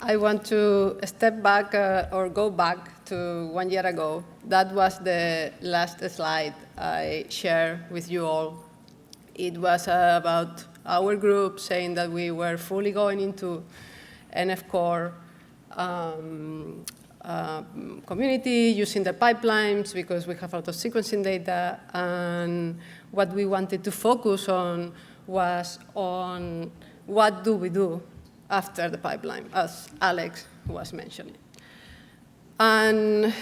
I want to step back or go back to 1 year ago. That was the last slide I shared with you all. It was about our group saying that we were fully going into NF Core community, using the pipelines because we have a lot of sequencing data, and what we wanted to focus on was on what do we do after the pipeline, as Alex was mentioning. And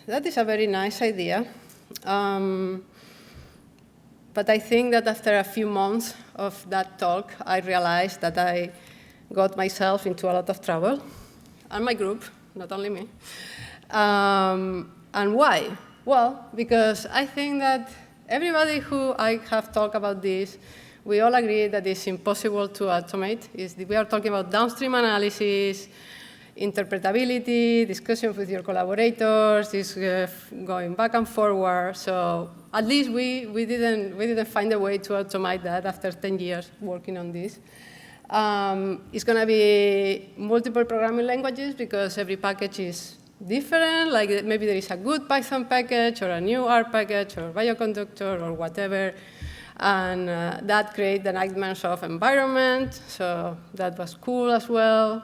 that is a very nice idea. But I think that after a few months of that talk, I realized that I got myself into a lot of trouble, and my group, not only me. And why? Well, because I think that everybody who I have talked about this, we all agree that it's impossible to automate. We are talking about downstream analysis, interpretability, discussion with your collaborators, this going back and forward. So at least we didn't find a way to automate that after 10 years working on this. It's going to be multiple programming languages because every package is different. Like maybe there is a good Python package or a new R package or bioconductor or whatever. And that created the nightmares of environment. So that was cool as well.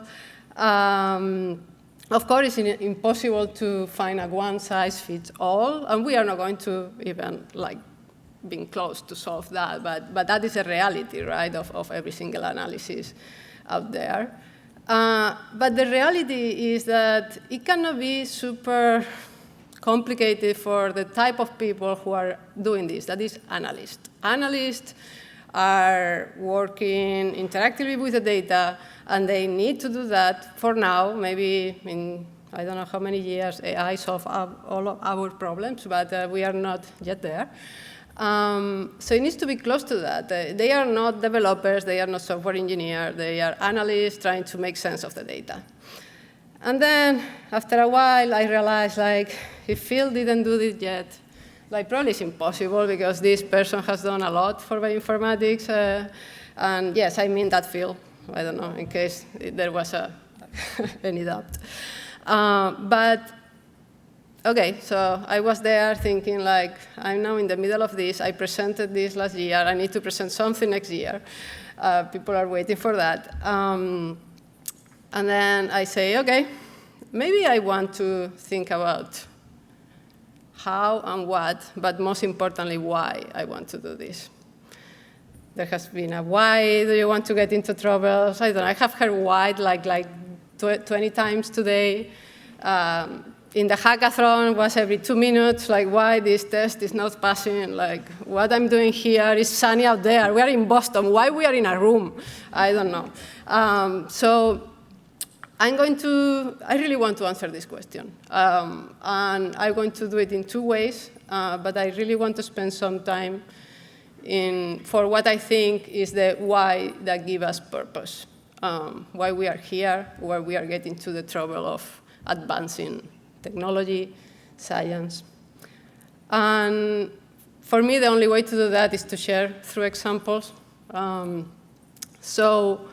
Of course, it's impossible to find a one-size-fits-all, and we are not going to even being close to solve that, but that is a reality, right, of every single analysis out there. But the reality is that it cannot be super complicated for the type of people who are doing this, that is analysts. Analysts are working interactively with the data, and they need to do that for now. Maybe in, I don't know how many years AI solve all of our problems, but we are not yet there. So it needs to be close to that. They are not developers, they are not software engineers, they are analysts trying to make sense of the data. And then, after a while, I realized, if Phil didn't do this yet, probably it's impossible because this person has done a lot for bioinformatics. And yes, I mean that Phil. I don't know, in case there was any doubt. But OK, so I was there thinking, I'm now in the middle of this. I presented this last year. I need to present something next year. People are waiting for that. And then I say, OK, maybe I want to think about how and what, but most importantly, why I want to do this. There has been a why do you want to get into troubles? I don't know. I have heard why like 20 times today. In the hackathon was every 2 minutes, why this test is not passing, what I'm doing here is sunny out there. We are in Boston. Why we are in a room? I don't know. So I really want to answer this question. And I'm going to do it in 2 ways, but I really want to spend some time for what I think is the why that gives us purpose, why we are here, why we are getting to the trouble of advancing technology, science. And for me, the only way to do that is to share through examples. So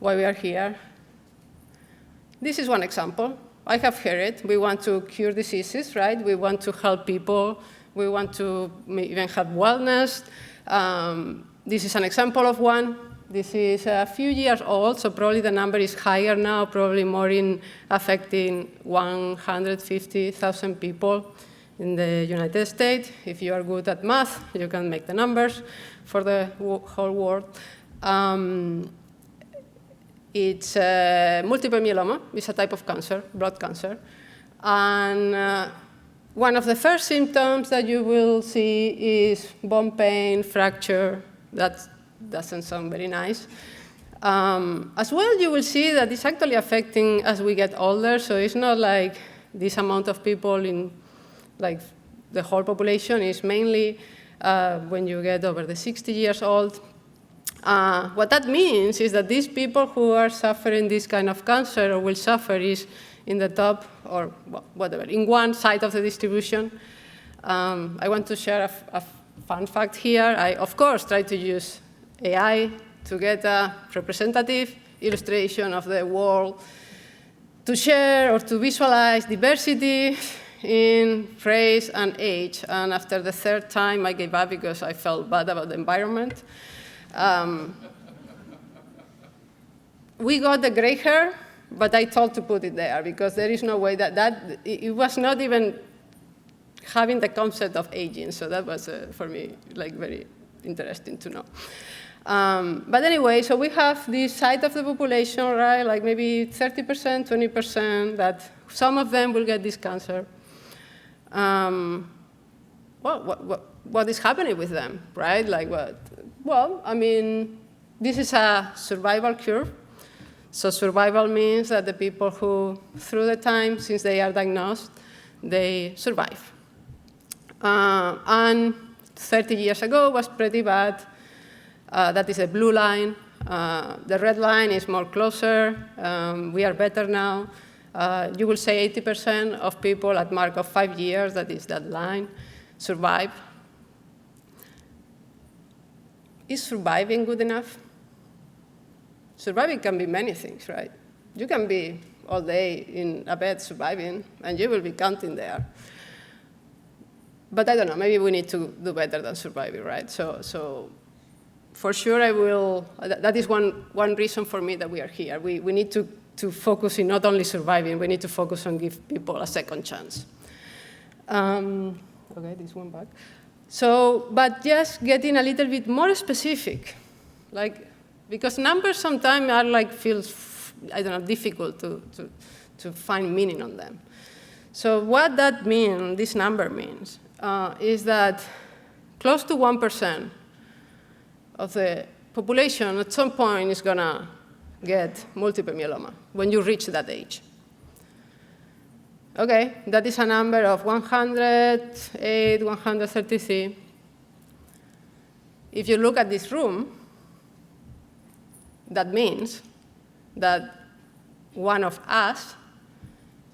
why we are here. This is one example. I have heard it. We want to cure diseases, right? We want to help people. We want to even have wellness. This is an example of one. This is a few years old, so probably the number is higher now, probably more in affecting 150,000 people in the United States. If you are good at math, you can make the numbers for the whole world. It's multiple myeloma. It's a type of cancer, blood cancer. And one of the first symptoms that you will see is bone pain, fracture. That doesn't sound very nice. As well, you will see that it's actually affecting as we get older. So it's not like this amount of people in the whole population. It's mainly when you get over the 60 years old. What that means is that these people who are suffering this kind of cancer or will suffer is in the top or whatever, in one side of the distribution. I want to share a fun fact here. I, of course, try to use AI to get a representative illustration of the world to share or to visualize diversity in race and age. And after the third time, I gave up because I felt bad about the environment. We got the gray hair, but I told to put it there because there is no way it was not even having the concept of aging. So that was, for me, like very interesting to know. But anyway, so we have this side of the population, right? Like maybe 30%, 20%, that some of them will get this cancer. What is happening with them, right? Like what? Well, I mean, this is a survival curve. So survival means that the people who, through the time since they are diagnosed, they survive. And 30 years ago was pretty bad. That is a blue line. The red line is more closer. We are better now. You will say 80% of people at mark of 5 years, that is that line, survive. Is surviving good enough? Surviving can be many things, right? You can be all day in a bed surviving, and you will be counting there. But I don't know, maybe we need to do better than surviving, right? So for sure I will, that is one reason for me that we are here. We need to focus in not only surviving, we need to focus on give people a second chance. Okay, this one back. So, but just getting a little bit more specific, like, because numbers sometimes are like, feels, I don't know, difficult to find meaning on them. So what that means, this number means, is that close to 1% of the population at some point is gonna get multiple myeloma when you reach that age. Okay, that is a number of 108, 133. If you look at this room, that means that one of us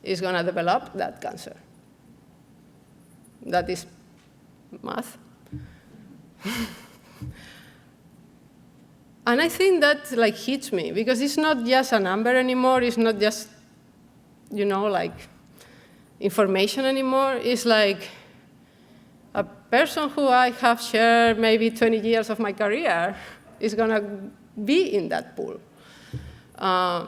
is going to develop that cancer. That is math. And I think that like hits me because it's not just a number anymore. It's not just, you know, like information anymore. It's like a person who I have shared maybe 20 years of my career is going to be in that pool.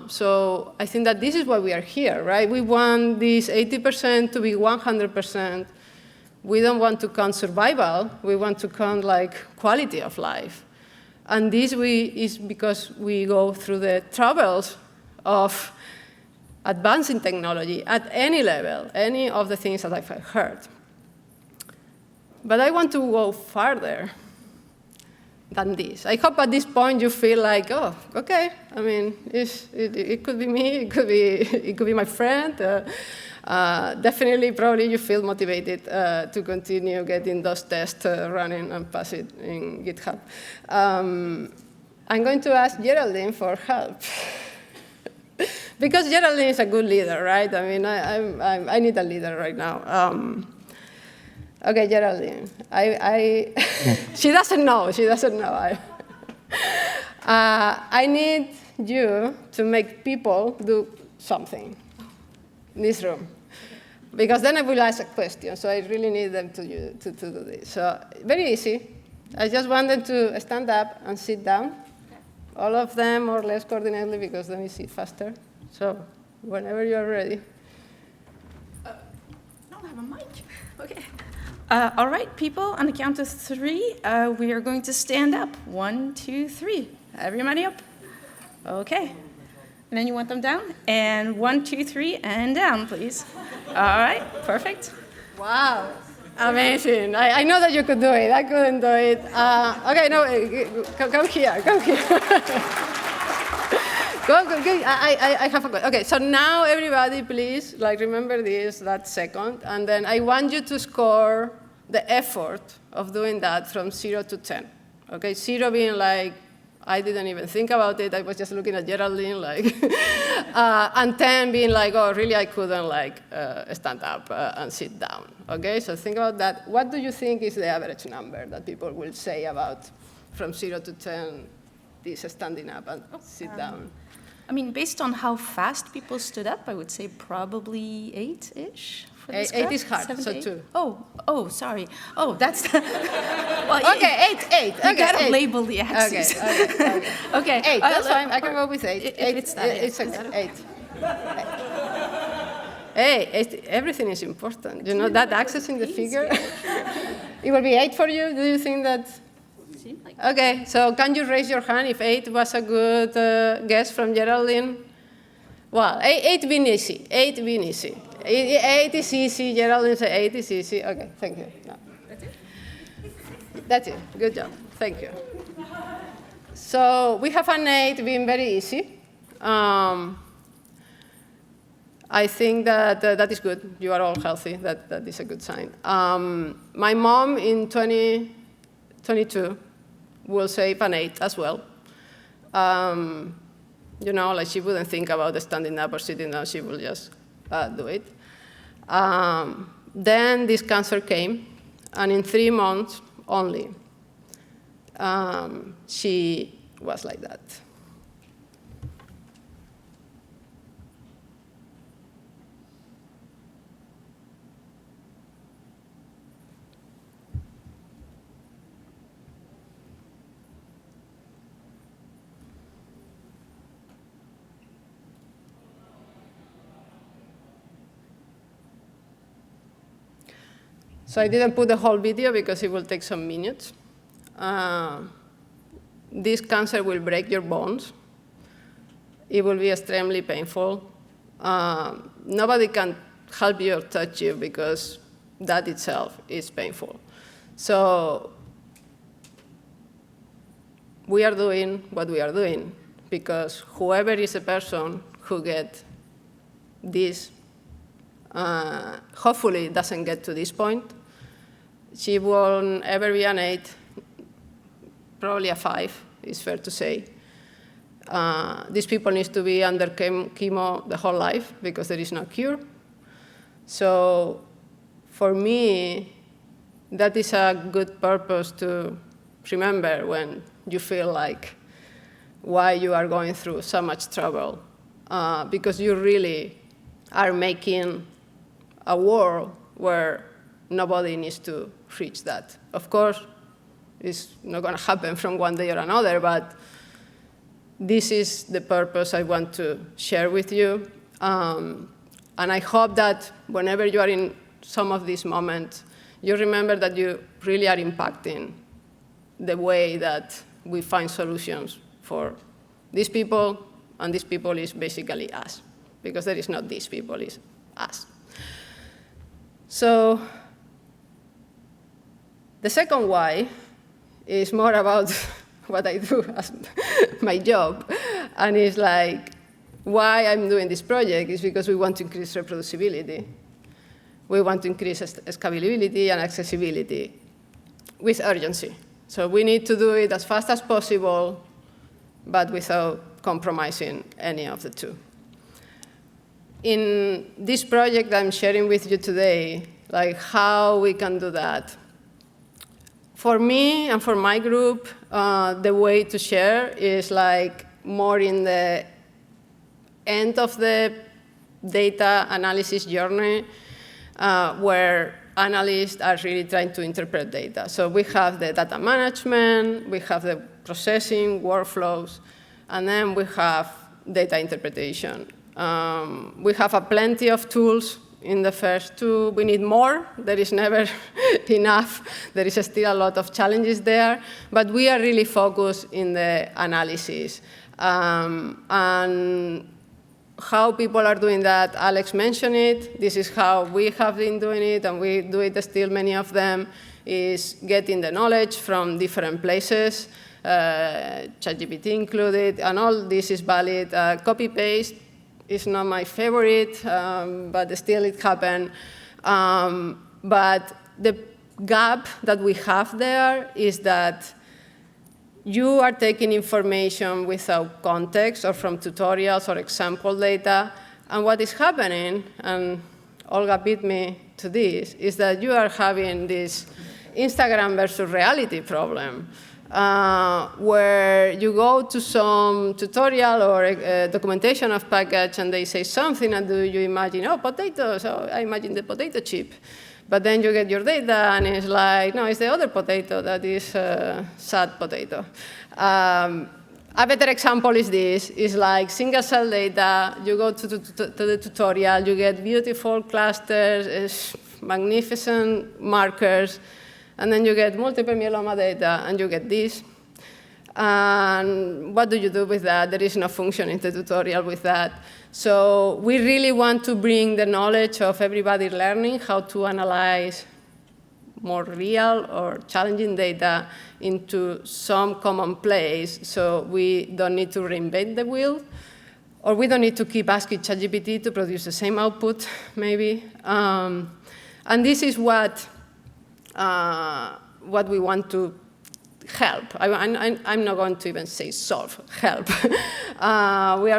So I think that this is why we are here, right? We want this 80% to be 100%. We don't want to count survival. We want to count like quality of life. And this is because we go through the troubles of advancing technology at any level, any of the things that I've heard. But I want to go farther than this. I hope at this point you feel like, oh, okay. I mean, it could be me. It could be my friend. Definitely, probably you feel motivated to continue getting those tests running and pass it in GitHub. I'm going to ask Geraldine for help. Because Geraldine is a good leader, right? I mean, I need a leader right now. Okay, Geraldine. She doesn't know. She doesn't know. I need you to make people do something in this room. Because then I will ask a question. So I really need them to do this. So very easy. I just want them to stand up and sit down. All of them more or less coordinately because then we sit faster. So whenever you're ready. I don't have a mic. Okay. All right, people, on the count of 3, we are going to stand up. 1, 2, 3. Everybody up. Okay. And then you want them down? And 1, 2, 3, and down, please. All right, perfect. Wow, amazing. I know that you could do it. I couldn't do it. Okay, no, come here, come here. Go. I have a question. Okay, so now everybody, please, like remember this, that second, and then I want you to score the effort of doing that from 0 to 10. Okay, 0 being like, I didn't even think about it. I was just looking at Geraldine, like, and 10 being like, oh, really, I couldn't like stand up and sit down. Okay, so think about that. What do you think is the average number that people will say about from 0 to 10, this standing up and sit down? I mean, based on how fast people stood up, I would say probably 8-ish. 8 is hard, 7 so to 8? 2. Oh, sorry. Oh, that's... well, Okay, 8. You gotta label the axes. Okay. 8, that's fine. I can go with 8. It's that. It's okay. 8. Everything is important. You know, that axis in the figure? It will be 8 for you? Do you think that... Okay, so can you raise your hand if 8 was a good guess from Geraldine? Well, 8 being easy. 8 being easy. 8 is easy. Geraldine said 8 is easy. Okay, thank you. No. That's it? That's it. Good job. Thank you. So we have an 8 being very easy. I think that that is good. You are all healthy. That is a good sign. My mom in 2022 will save an 8 as well. You know, like she wouldn't think about standing up or sitting down. She will just do it. Then this cancer came, and in 3 months only, she was like that. So I didn't put the whole video because it will take some minutes. This cancer will break your bones. It will be extremely painful. Nobody can help you or touch you because that itself is painful. So we are doing what we are doing because whoever is a person who gets this, hopefully doesn't get to this point. She won't ever be an 8, probably a 5, is fair to say. These people need to be under chemo the whole life because there is no cure. So for me, that is a good purpose to remember when you feel like why you are going through so much trouble, because you really are making a world where nobody needs to reach that. Of course, it's not going to happen from one day or another, but this is the purpose I want to share with you. And I hope that whenever you are in some of these moments, you remember that you really are impacting the way that we find solutions for these people, and these people is basically us, because there is not these people, it's us. So the second why is more about what I do as my job, and it's like why I'm doing this project is because we want to increase reproducibility. We want to increase scalability and accessibility with urgency. So we need to do it as fast as possible, but without compromising any of the two. In this project I'm sharing with you today, like how we can do that. For me and for my group, the way to share is like more in the end of the data analysis journey, where analysts are really trying to interpret data. So we have the data management, we have the processing, workflows, and then we have data interpretation. We have plenty of tools in the first two. We need more. There is never enough. There is still a lot of challenges there. But we are really focused in the analysis. And how people are doing that, Alex mentioned it. This is how we have been doing it, and we do it still, many of them, is getting the knowledge from different places, ChatGPT included, and all this is valid. Copy-paste is not my favorite, but still it happened. But the gap that we have there is that you are taking information without context or from tutorials or example data. And what is happening, and Olga beat me to this, is that you are having this Instagram versus reality problem. where you go to some tutorial or a documentation of package and they say something, and do you imagine, oh, potatoes, oh, I imagine the potato chip. But then you get your data, and it's like, no, it's the other potato that is sad potato. A better example is this. It's like single-cell data. You go to the tutorial. You get beautiful clusters, magnificent markers. And then you get multiple myeloma data, and you get this. And what do you do with that? There is no function in the tutorial with that. So we really want to bring the knowledge of everybody learning how to analyze more real or challenging data into some common place, so we don't need to reinvent the wheel, or we don't need to keep asking ChatGPT to produce the same output, maybe. And this is what we want to help. I'm not going to even say solve, help. We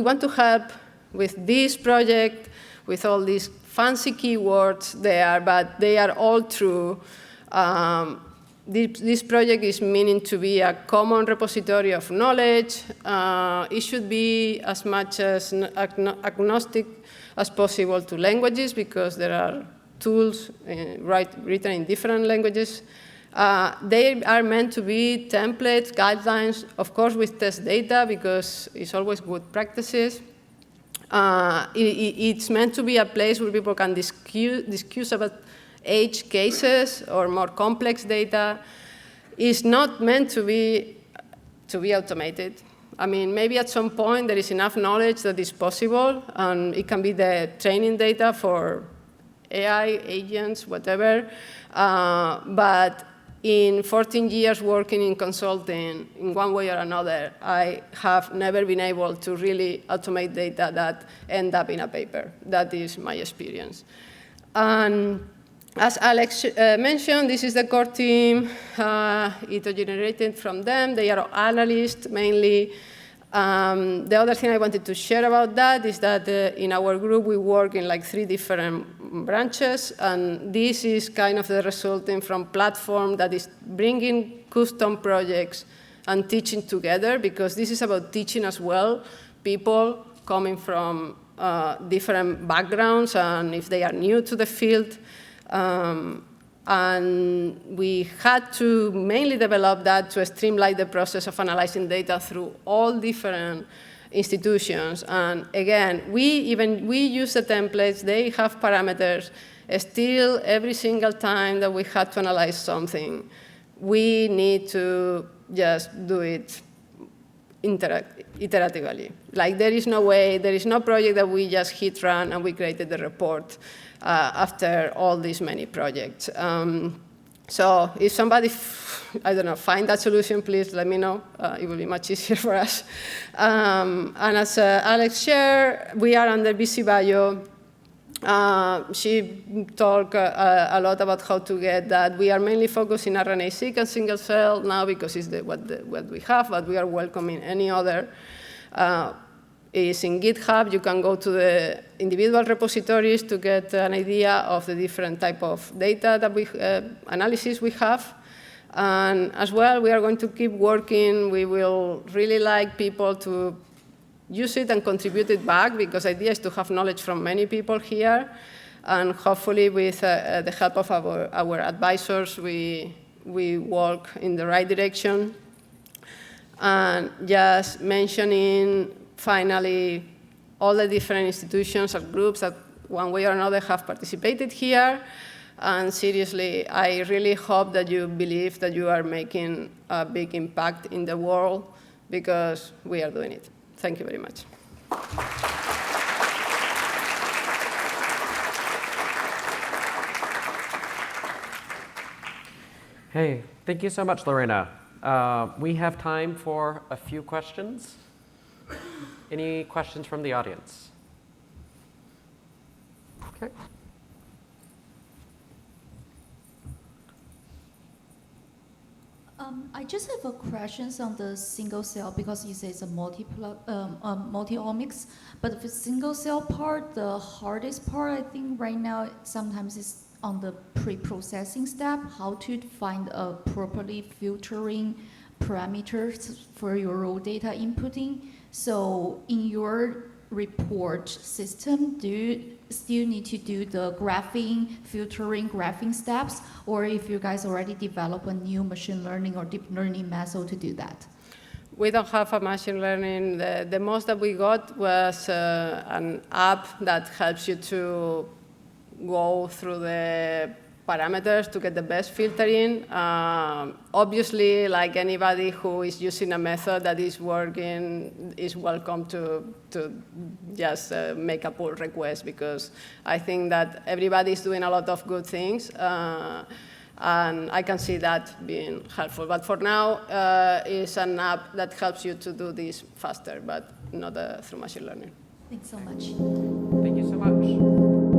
want to help with this project, with all these fancy keywords there, but they are all true. This project is meaning to be a common repository of knowledge. It should be as much as agnostic as possible to languages, because there are tools written in different languages. They are meant to be templates, guidelines, of course with test data, because it's always good practices. It's meant to be a place where people can discuss about edge cases or more complex data. It's not meant to be automated. I mean, maybe at some point there is enough knowledge that is possible, and it can be the training data for AI, agents, whatever. But in 14 years working in consulting, in one way or another, I have never been able to really automate data that end up in a paper. That is my experience. And as Alex mentioned, this is the core team. It originated from them. They are analysts mainly. The other thing I wanted to share about that is that in our group, we work in like 3 different branches, and this is kind of the resulting from platform that is bringing custom projects and teaching together, because this is about teaching as well, people coming from different backgrounds, and if they are new to the field. And we had to mainly develop that to streamline the process of analyzing data through all different institutions. And again, we use the templates. They have parameters. Still, every single time that we had to analyze something, we need to just do it iteratively. Like, there is no way, there is no project that we just hit run and we created the report after all these many projects. So if somebody, I don't know, find that solution, please let me know. It will be much easier for us. And as Alex shared, we are under bcbio. She talked a lot about how to get that. We are mainly focusing on RNA-seq and single cell now, because it's what we have, but we are welcoming any other. Is in GitHub. You can go to the individual repositories to get an idea of the different type of data that analysis we have. And as well, we are going to keep working. We will really like people to use it and contribute it back, because the idea is to have knowledge from many people here. And hopefully, with the help of our advisors, we walk in the right direction. And just mentioning, finally, all the different institutions or groups that one way or another have participated here. And seriously, I really hope that you believe that you are making a big impact in the world, because we are doing it. Thank you very much. Hey, thank you so much, Lorena. We have time for a few questions. Any questions from the audience? Okay. I just have a question on the single cell, because you say it's a multi-omics. But the single cell part, the hardest part, I think right now sometimes is on the pre-processing step, how to find a properly filtering parameters for your raw data inputting. So in your report system, do you still need to do the graphing, filtering, graphing steps, or if you guys already develop a new machine learning or deep learning method to do that? We don't have a machine learning. The most that we got was an app that helps you to go through the parameters to get the best filtering. Obviously, like anybody who is using a method that is working is welcome to just make a pull request, because I think that everybody is doing a lot of good things. And I can see that being helpful. But for now, it's an app that helps you to do this faster, but not through machine learning. Thanks so much. Thank you so much.